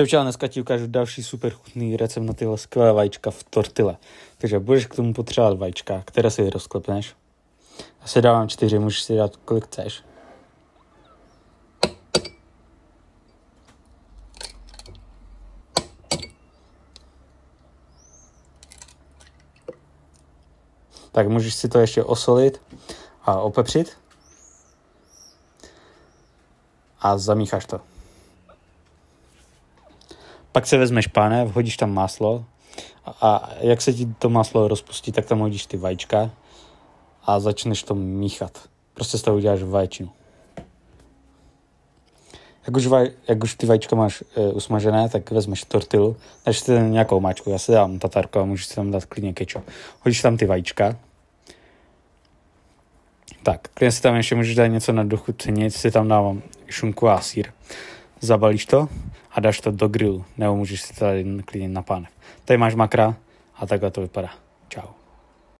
Čau, dneska ti ukážu další super chutný recept na tyhle skvělé vajíčka v tortile. Takže budeš k tomu potřebovat vajíčka, které si rozklepneš. Já si dávám 4, můžeš si dát kolik chceš. Tak můžeš si to ještě osolit a opepřit. A zamícháš to. Pak se vezmeš pánev, hodíš tam máslo a jak se ti to máslo rozpustí, tak tam hodíš ty vajíčka a začneš to míchat. Prostě z toho uděláš vaječinu. Jak už ty vajíčka máš usmažené, tak vezmeš tortilu, dáš si tam nějakou máčku, já si dám tatarko a můžeš si tam dát klidně kečup. Hodíš tam ty vajíčka. Tak, klidně si tam ještě můžeš dát něco na dochucení, si tam dávám šunku a sýr. Zabalíš to a dáš to do grilu, nebo můžeš si to dát klidně na pánev. Tady máš makra a takhle to vypadá. Čau.